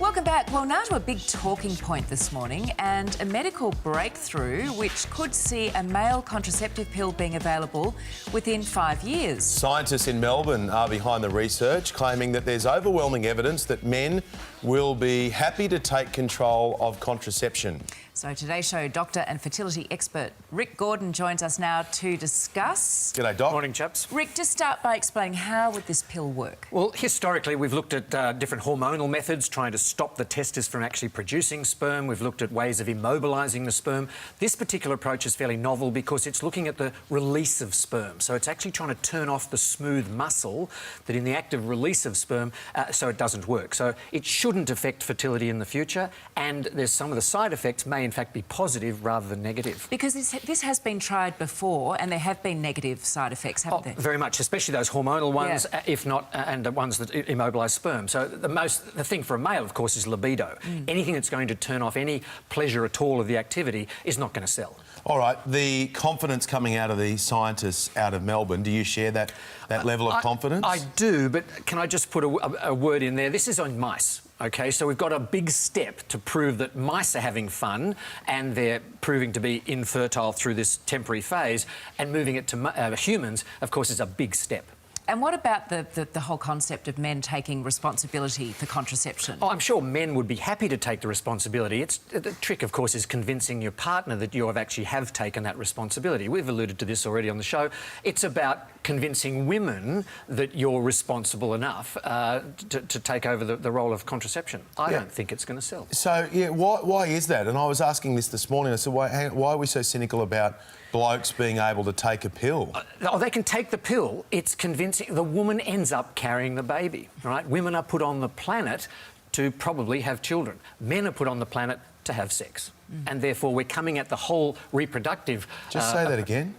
Welcome back. Well, now to a big talking point this morning and a medical breakthrough which could see a male contraceptive pill being available within 5 years. Scientists in Melbourne are behind the research, claiming that there's overwhelming evidence that men will be happy to take control of contraception. So today's show, doctor and fertility expert Rick Gordon joins us now to discuss. G'day, Doc. Morning, chaps. Rick, just start by explaining how would this pill work? Well, historically, we've looked at different hormonal methods trying to stop the testes from actually producing sperm. We've looked at ways of immobilising the sperm. This particular approach is fairly novel because it's looking at the release of sperm. So it's actually trying to turn off the smooth muscle that in the act of release of sperm, so it doesn't work. So it shouldn't affect fertility in the future, and there's some of the side effects may in fact be positive rather than negative. Because this has been tried before and there have been negative side effects, haven't there? Very much, especially those hormonal ones, if not, and the ones that immobilise sperm. So the thing for a male, of course, is libido. Anything that's going to turn off any pleasure at all of the activity is not going to sell. All right, the confidence coming out of the scientists out of Melbourne, do you share that level of confidence? I do, but can I just put a word in there? This is on mice. OK, so we've got a big step to prove that mice are having fun and they're proving to be infertile through this temporary phase, and moving it to humans, of course, is a big step. And what about the whole concept of men taking responsibility for contraception? Oh, I'm sure men would be happy to take the responsibility. The trick, of course, is convincing your partner that you have taken that responsibility. We've alluded to this already on the show. It's about convincing women that you're responsible enough to take over the role of contraception. I don't think it's going to sell. So, yeah, why is that? And I was asking this morning. I said, why are we so cynical about blokes being able to take a pill? Oh, they can take the pill. It's convincing. The woman ends up carrying the baby, right? Women are put on the planet to probably have children. Men are put on the planet to have sex. And therefore we're coming at the whole reproductive... Just say that again.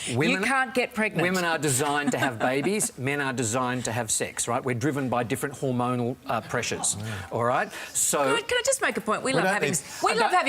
You can't get pregnant. Women are designed to have babies. Men are designed to have sex, right? We're driven by different hormonal pressures, all right? So... Can I just make a point? We love having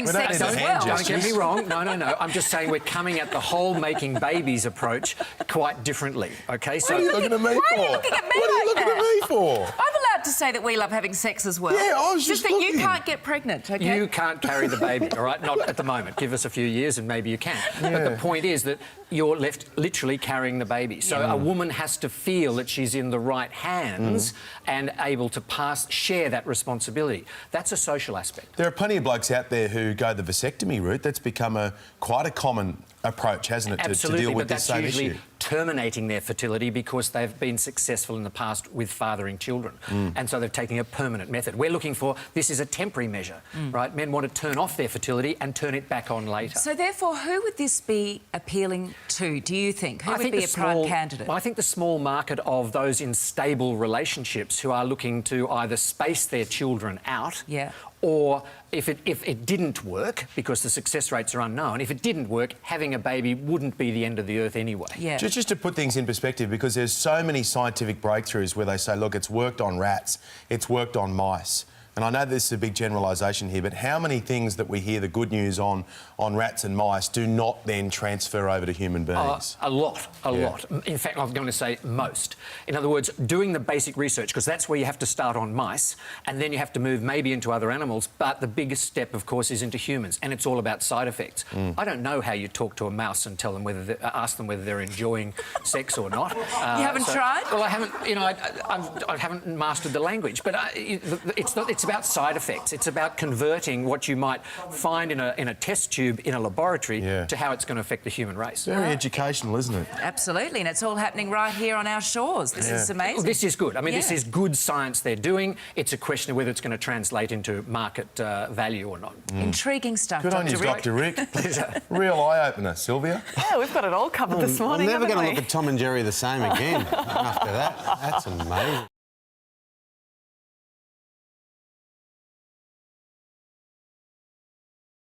sex as well. Don't get me wrong. No. I'm just saying we're coming at the whole making babies approach quite differently, OK? So, what are you looking at me for? Why are you looking at me What are you looking at me for? I'm allowed to say that we love having sex as well. Yeah, I was just that looking. You can't get pregnant, OK? You can't carry the baby, all right? Not at the moment. Give us a few years and maybe you can. But the point is that you're left literally carrying the baby. So a woman has to feel that she's in the right hands and able to share that responsibility. That's a social aspect. There are plenty of blokes out there who go the vasectomy route. That's become quite a common approach, hasn't it, to deal with this same issue? Absolutely, but that's usually terminating their fertility because they've been successful in the past with fathering children. And so they're taking a permanent method. We're looking for... This is a temporary measure, right? Men want to turn off their fertility and turn it back on later. So therefore, who would this be appealing to, do you think? Who would be a prime candidate? Well, I think the small market of those in stable relationships who are looking to either space their children out or if it didn't work, because the success rates are unknown, if it didn't work, having a baby wouldn't be the end of the earth anyway. Yeah. Just to put things in perspective, because there's so many scientific breakthroughs where they say, look, it's worked on rats, it's worked on mice. And I know this is a big generalisation here, but how many things that we hear the good news on rats and mice do not then transfer over to human beings? A lot. In fact, I'm going to say most. In other words, doing the basic research, because that's where you have to start on mice, and then you have to move maybe into other animals, but the biggest step, of course, is into humans, and it's all about side effects. I don't know how you talk to a mouse and tell them ask them whether they're enjoying sex or not. You haven't tried? Well, I haven't. You know, I haven't mastered the language, but it's about side effects. It's about converting what you might find in a test tube in a laboratory to how it's going to affect the human race. Very educational, isn't it? Absolutely, and it's all happening right here on our shores. This is amazing. This is good. I mean, this is good science they're doing. It's a question of whether it's going to translate into market value or not. Intriguing stuff. Good on you, Dr. Rick. Real eye-opener, Sylvia. Yeah, we've got it all covered this morning. I'm never going to look at Tom and Jerry the same again after that. That's amazing.